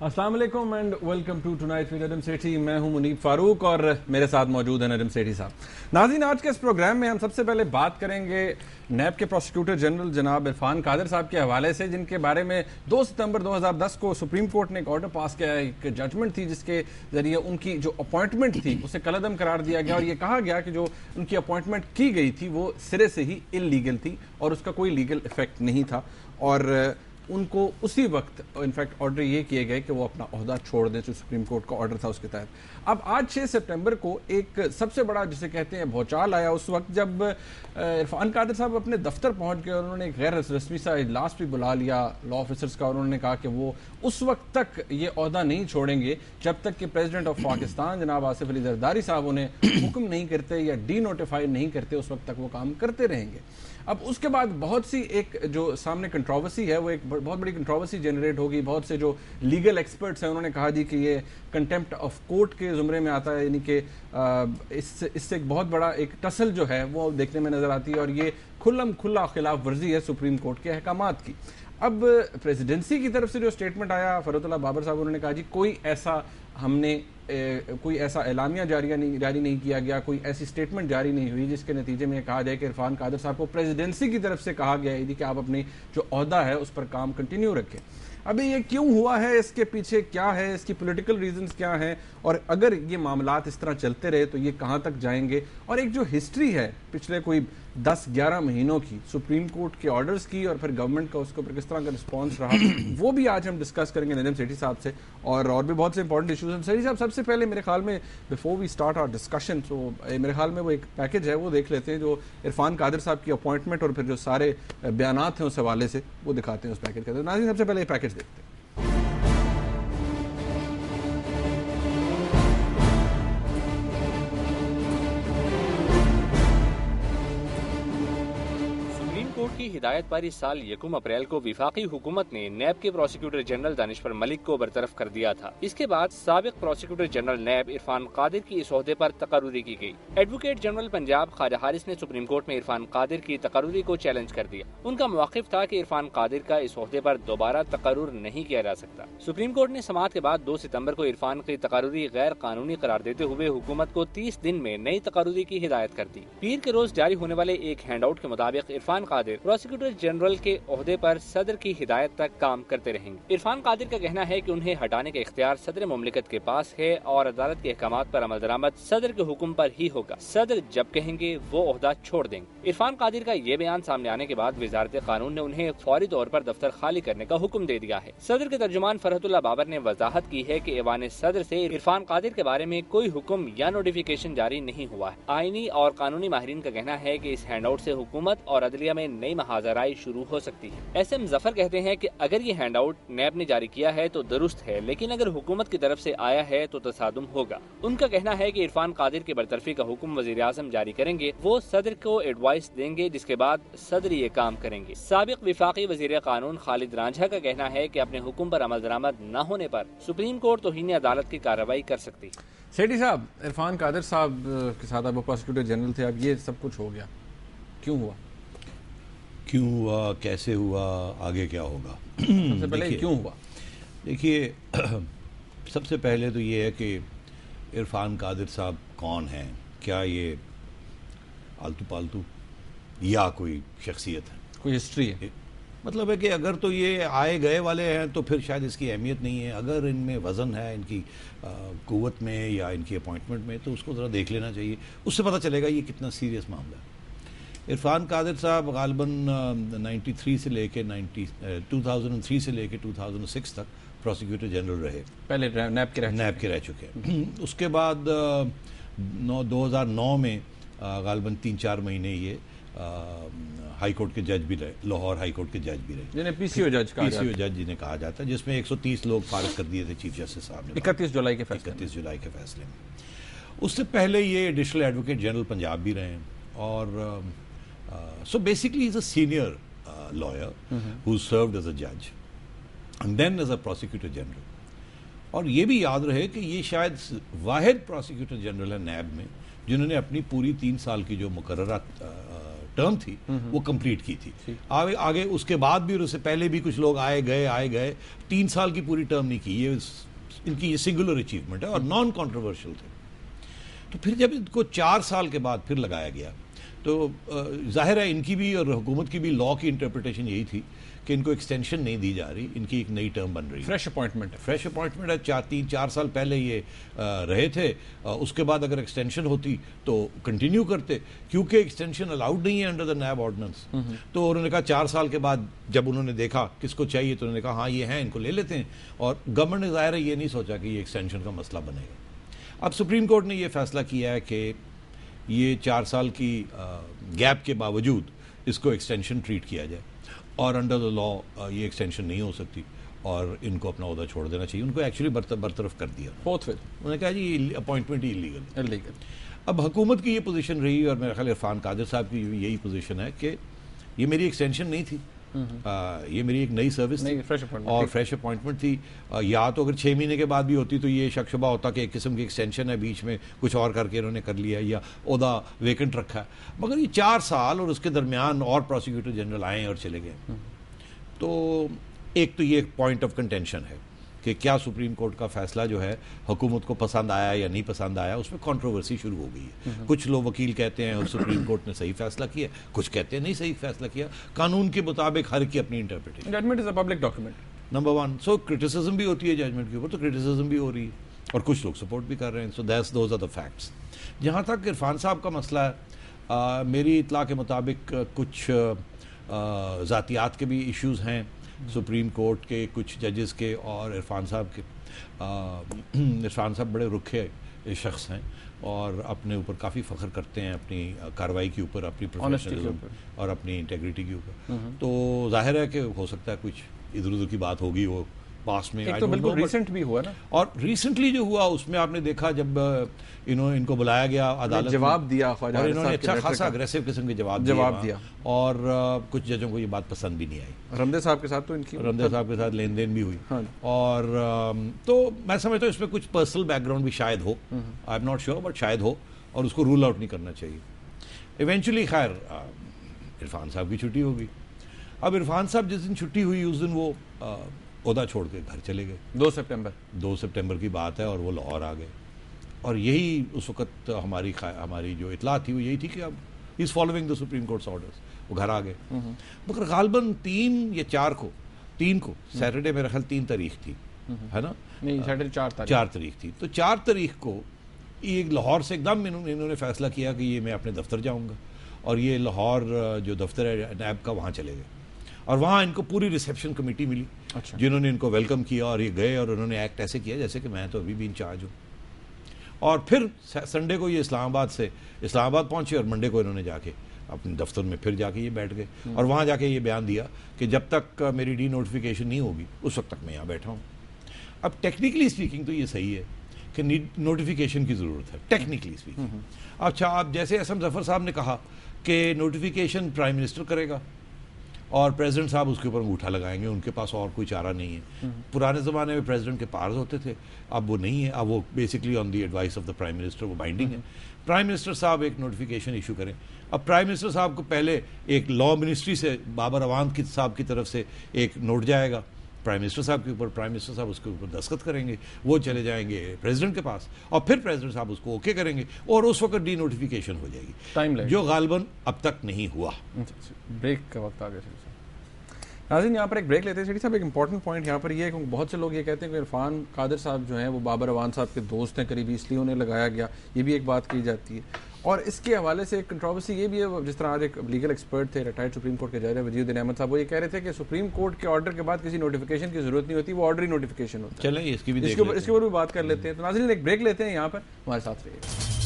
अस्सलाम वालेकुम and welcome to tonight with Nadeem Sethi. मैं हूं मुनीब फारूक और मेरे साथ मौजूद है नदीम सेठी साहब। नाज़रीन, आज के इस प्रोग्राम में हम सबसे पहले बात करेंगे नैब के प्रोसिक्यूटर जनरल जनाब इरफान कादर साहब के हवाले से, जिनके बारे में 2 सितंबर 2010 को सुप्रीम कोर्ट ने एक ऑर्डर पास किया, एक जजमेंट थी जिसके जरिए उनकी जो अपॉइंटमेंट थी उसे कलअदम करार दिया गया और ये कहा गया कि जो उनकी अपॉइंटमेंट की गई थी वो सिरे से ही इलीगल थी और उसका कोई लीगल इफेक्ट नहीं था और उनको उसी वक्त इनफैक्ट ऑर्डर ये किए गए कि वो अपना ओहदा छोड़ दें, जो सुप्रीम कोर्ट का ऑर्डर था उसके तहत। अब आज 6 सितंबर को एक सबसे बड़ा जिसे कहते हैं भौचाल आया उस वक्त जब इरफान कादर साहब अपने दफ्तर पहुंच गए और उन्होंने एक गैर रस्मी सा इजलास भी बुला लिया लॉ ऑफिसर्स का और उन्होंने कहा कि वो उस वक्त तक ये ओहदा नहीं छोड़ेंगे जब तक कि प्रेसिडेंट ऑफ पाकिस्तान जनाब आसिफ अली जरदारी साहब उन्हें हुक्म नहीं करते या डी नोटिफाई नहीं करते, उस वक्त तक वो काम करते रहेंगे। अब उसके बाद बहुत सी एक जो सामने कंट्रोवर्सी है वो एक बहुत बड़ी कंट्रोवर्सी जनरेट होगी। बहुत से जो लीगल एक्सपर्ट्स हैं उन्होंने कहा जी कि ये कंटेम्प्ट ऑफ कोर्ट के ज़ुमरे में आता है, यानी कि इससे एक बहुत बड़ा एक टसल जो है वो देखने में नज़र आती है और ये खुला खिलाफ वर्जी है सुप्रीम कोर्ट के अहकामात की। अब प्रेसिडेंसी की तरफ से जो स्टेटमेंट आया, फरहतुल्लाह बाबर साहब उन्होंने कहा जी कोई ऐसा हमने कोई ऐसा एलामिया जारी नहीं किया गया, कोई ऐसी स्टेटमेंट जारी नहीं हुई जिसके नतीजे में कहा जाए कि इरफान कादर साहब को प्रेसिडेंसी की तरफ से कहा गया है कि आप अपनी जो ओहदा है उस पर काम कंटिन्यू रखें। अभी ये क्यों हुआ है, इसके पीछे क्या है, इसकी पॉलिटिकल रीजंस क्या हैं और अगर ये मामलात इस तरह चलते रहे तो ये कहाँ तक जाएंगे। और एक जो हिस्ट्री है पिछले कोई 10-11 महीनों की सुप्रीम कोर्ट के ऑर्डर्स की और फिर गवर्नमेंट का उसके ऊपर किस तरह का रिस्पॉन्स रहा वो भी आज हम डिस्कस करेंगे नदीम सेठी साहब से और भी बहुत से इंपॉर्टेंट इशूज हैं। सेठी साहब, सबसे पहले मेरे ख्याल में before we start our discussion तो मेरे ख्याल में वो एक पैकेज है वो देख लेते हैं जो इरफान कादर साहब की अपॉइंटमेंट और फिर जो सारे बयानात हैं उस हवाले से वो दिखाते हैं उस पैकेज का। तो नाज़रीन, सबसे पहले ये पैकेज देखते हैं। कोर्ट की हिदायत पर इस साल 1 अप्रैल को विफाकी हुकूमत ने नैब के प्रोसिक्यूटर जनरल दानिशवर मलिक को बरतरफ कर दिया था। इसके बाद साबिक प्रोसिक्यूटर जनरल नैब इरफान कादिर की इस ओहदे पर तकर्रुरी की गई। एडवोकेट जनरल पंजाब ख्वाजा हारिस ने सुप्रीम कोर्ट में इरफान कादिर की तकर्रुरी को चैलेंज कर दिया। उनका मौक़िफ़ था कि इरफान कादिर का इस ओहदे पर दोबारा तकर्रुर नहीं किया जा सकता। सुप्रीम कोर्ट ने समाअत के बाद 2 सितम्बर को इरफान की तकर्रुरी गैर कानूनी करार देते हुए हुकूमत को 30 दिन में नई तकर्रुरी की हिदायत कर दी। पीर के रोज जारी होने वाले एक हैंडआउट के मुताबिक इरफान कादिर प्रोसिक्यूटर जनरल के ओहदे पर सदर की हिदायत तक काम करते रहेंगे। इरफान कादिर का कहना है कि उन्हें हटाने का इख्तियार सदर मुमलिकत के पास है और अदालत के अहकामात पर अमल दरामद सदर के हुक्म पर ही होगा। सदर जब कहेंगे वो ओहदा छोड़ देंगे। इरफान कादिर का ये बयान सामने आने के बाद वजारत कानून ने उन्हें फौरी तौर पर दफ्तर खाली करने का हुक्म दे दिया है। सदर के तर्जुमान फरहतुल्लाह बाबर ने वजाहत की है कि ऐवान सदर से इरफान कादिर के बारे में कोई हुक्म या नोटिफिकेशन जारी नहीं हुआ है। आईनी और कानूनी माहिरीन का कहना है कि इस हैंडआउट से हुकूमत और अदलिया में नई महाजराई शुरू हो सकती है। SM जफर कहते हैं कि अगर ये हैंडआउट नैब ने जारी किया है तो दुरुस्त है, लेकिन अगर हुकूमत की तरफ से आया है तो तसादुम होगा। उनका कहना है कि इरफान कादिर की बरतरफी का हुक्म वजीर आज़म जारी करेंगे, वो सदर को एडवाइस देंगे जिसके बाद सदर ये काम करेंगे। साबिक विफाकी वजीर कानून खालिद रांझा का कहना है कि अपने हुक्म पर अमल दरामद न होने पर सुप्रीम कोर्ट तौहीन अदालत की कार्रवाई कर सकती है। सेठी साहब, इरफान कादर साहब के साथ अब प्रोसिक्यूटर जनरल थे, अब ये सब कुछ हो गया, क्यों हुआ? क्यों हुआ, कैसे हुआ, आगे क्या होगा? सबसे पहले क्यों हुआ? देखिए, सबसे पहले तो ये है कि इरफान कादिर साहब कौन हैं, क्या ये आलतू पालतू या कोई शख्सियत है, कोई हिस्ट्री है? मतलब है कि अगर तो ये आए गए वाले हैं तो फिर शायद इसकी अहमियत नहीं है। अगर इनमें वज़न है, इनकी क़ुव्वत में या इनकी अपॉइंटमेंट में, तो उसको ज़रा देख लेना चाहिए, उससे पता चलेगा ये कितना सीरियस मामला है। इरफान कादिर साहब गालबन 93 से लेके 2003 से लेके 2006 तक प्रोसिक्यूटर जनरल रहे। पहले नैब के रह चुके हैं। उसके बाद 2009 में गालबन 3-4 महीने ये हाई कोर्ट के जज भी रहे, लाहौर हाई कोर्ट के जज भी रहे, जिन्हें पीसीओ जज जिन्हें कहा जाता है, जिसमें 130 लोग फारिग कर दिए थे चीफ जस्टिस साहब ने 31 जुलाई के फैसले में। उससे पहले ये एडिशनल एडवोकेट जनरल पंजाब भी रहे हैं और so basically he's a senior lawyer who served as a judge and then as a prosecutor general। और ये भी याद रहे कि ये शायद वाहिद प्रोसिक्यूटर जनरल है नैब में जिन्होंने अपनी पूरी 3 साल की जो मुकर्ररा टर्म थी वो कंप्लीट की थी। आगे आगे उसके बाद भी और उससे पहले भी कुछ लोग आए गए 3 साल की पूरी टर्म नहीं की। ये इनकी ये सिंगुलर अचीवमेंट है और नॉन कॉन्ट्रोवर्शियल थे। तो फिर जब इनको 4 साल के बाद फिर लगाया गया तो जाहिर है इनकी भी और हुकूमत की भी लॉ की इंटरप्रिटेशन यही थी कि इनको एक्सटेंशन नहीं दी जा रही, इनकी एक नई टर्म बन रही है। फ्रेश अपॉइंटमेंट है। 4 साल पहले ये रहे थे, उसके बाद अगर एक्सटेंशन होती तो कंटिन्यू करते, क्योंकि एक्सटेंशन अलाउड नहीं है अंडर द नैब ऑर्डिनेंस। तो उन्होंने कहा 4 साल के बाद जब उन्होंने देखा किसको चाहिए तो उन्होंने कहा हाँ ये हैं, इनको ले लेते हैं। और गवर्नमेंट ने ज़ाहिर है ये नहीं सोचा कि ये एक्सटेंशन का मसला बनेगा। अब सुप्रीम कोर्ट ने ये फैसला किया है कि ये 4 साल की गैप के बावजूद इसको एक्सटेंशन ट्रीट किया जाए और अंडर द लॉ ये एक्सटेंशन नहीं हो सकती और इनको अपना ओहदा छोड़ देना चाहिए। उनको एक्चुअली बरतरफ कर दिया। उन्होंने कहा जी अपॉइंटमेंट ही इलीगल। अब हुकूमत की ये पोजीशन रही और मेरा ख्याल इरफान कादिर साहब की यही पोजीशन है कि ये मेरी एक्सटेंशन नहीं थी, ये मेरी एक नई सर्विस थी और फ्रेश अपॉइंटमेंट थी। या तो अगर 6 महीने के बाद भी होती तो ये शक शुबा होता कि एक किस्म की एक्सटेंशन है, बीच में कुछ और करके इन्होंने कर लिया या ओहदा वेकेंट रखा है। मगर ये 4 साल और उसके दरमियान और प्रोसिक्यूटर जनरल आए और चले गए। तो एक तो ये पॉइंट ऑफ कंटेंशन है कि क्या सुप्रीम कोर्ट का फैसला जो है हुकूमत को पसंद आया या नहीं पसंद आया, उसमें कंट्रोवर्सी शुरू हो गई है। कुछ लोग वकील कहते हैं और सुप्रीम कोर्ट ने सही फैसला किया, कुछ कहते हैं नहीं सही फैसला किया। कानून के मुताबिक हर की अपनी interpretation. Judgement is a public document number 1। So criticism भी होती है जजमेंट के ऊपर, तो क्रिटिसिज्म भी हो रही है और कुछ लोग सपोर्ट भी कर रहे हैं। So those are the facts. जहाँ तक इरफान साहब का मसला है, मेरी इतला के मुताबिक कुछ ज़ातियात के भी इश्यूज़ हैं सुप्रीम कोर्ट के कुछ जजेस के और इरफान साहब के। इरफान साहब बड़े रुखे शख्स हैं और अपने ऊपर काफ़ी फ़ख्र करते हैं अपनी कार्रवाई के ऊपर, अपनी प्रोफेशनलिज्म और अपनी इंटेग्रिटी के ऊपर। तो जाहिर है कि हो सकता है कुछ इधर उधर की बात होगी वो पास में। एक तो बिल्कुल रिसेंट भी हुआ ना, और रिसेंटली जो हुआ उसमें आपने देखा जब इनको बुलाया गया अदालत, जवाब दिया और इन्होंने अच्छा खासा अग्रेसिव किस्म के जवाब दिया और कुछ जजों को ये बात पसंद भी नहीं आई। रमदे साहब के साथ तो इनकी रमदे साहब के साथ लेन देन भी हुई। हाँ। और तो मैं समझता हूँ इसमें कुछ पर्सनल बैकग्राउंड भी शायद हो, I am not sure, but शायद हो और उसको रूल आउट नहीं करना चाहिए। इवेंचुअली खैर इरफान साहब की छुट्टी होगी। अब इरफान साहब जिस दिन छुट्टी हुई उस दिन वो ओहदा छोड़ के घर चले गए। 2 सितंबर की बात है और वो लाहौर आ गए। और यही उस वक्त हमारी जो इतला थी वो यही थी कि अब he is following the supreme courts orders, वो घर आ गए। मगर गालबन 3 या 4 को सैटरडे मेरा ख्याल 3 तारीख थी, है ना? नहीं, सैटरडे 4 तारीख थी। तो 4 तारीख को ये लाहौर से एकदम इन्होंने फैसला किया कि ये मैं अपने दफ्तर जाऊँगा और ये लाहौर जो दफ्तर है नैब का वहाँ चले गए और वहाँ इनको पूरी रिसेप्शन कमेटी मिली। अच्छा। जिन्होंने इनको वेलकम किया और ये गए और उन्होंने एक्ट ऐसे किया जैसे कि मैं तो अभी भी इंचार्ज हूँ। और फिर संडे को ये इस्लामाबाद पहुँचे और मंडे को इन्होंने जाके अपने दफ्तर में फिर जाके ये बैठ गए और वहाँ जाके ये बयान दिया कि जब तक मेरी डी नोटिफिकेशन नहीं होगी उस वक्त तक मैं यहाँ बैठा हूँ। अब टेक्निकली स्पीकिंग तो ये सही है कि नोटिफिकेशन की ज़रूरत है, टेक्निकली स्पीकिंग। अच्छा, अब जैसे असम जफर साहब ने कहा कि नोटिफिकेशन प्राइम मिनिस्टर करेगा और प्रेसिडेंट साहब उसके ऊपर अंगूठा लगाएंगे, उनके पास और कोई चारा नहीं है। पुराने ज़माने में प्रेसिडेंट के पार्स होते थे, अब वो नहीं है। अब वो basically on the advice of the prime minister वो बाइंडिंग है। प्राइम मिनिस्टर साहब एक नोटिफिकेशन इशू करें। अब प्राइम मिनिस्टर साहब को पहले एक लॉ मिनिस्ट्री से बाबर अवान साहब की तरफ से एक नोट जाएगा प्राइम मिनिस्टर साहब के ऊपर, प्राइम मिनिस्टर साहब उसके ऊपर दस्तखत करेंगे, वो चले जाएंगे प्रेसिडेंट के पास और फिर प्रेसिडेंट साहब उसको ओके करेंगे और उस वक्त डी नोटिफिकेशन हो जाएगी, टाइम जो गालबन अब तक नहीं हुआ। ब्रेक का वक्त आ गया। नाज़रीन, यहाँ पर एक ब्रेक लेते हैं। सेठी साहब, एक इंपॉर्टेंट पॉइंट यहाँ पर ये है कि बहुत से लोग ये कहते हैं कि इरफान कादिर साहब जो हैं वो बाबर अवान साहब के दोस्त हैं करीबी, इसलिए उन्हें लगाया गया, ये भी एक बात की जाती है। और इसके हवाले से एक कंट्रोवर्सी ये भी है, जिस तरह आज एक लीगल एक्सपर्ट थे रिटायर्ड सुप्रीम कोर्ट के जज वजीउद्दीन अहमद साहब, वो ये कह रहे थे कि सुप्रीम कोर्ट के ऑर्डर के बाद किसी नोटिफिकेशन की जरूरत नहीं होती, वो ऑर्डरी नोटिफिकेशन होता है। चलें इसके ऊपर भी बात कर लेते हैं। तो नाज़रीन एक ब्रेक लेते हैं, यहाँ पर हमारे साथ रहिए।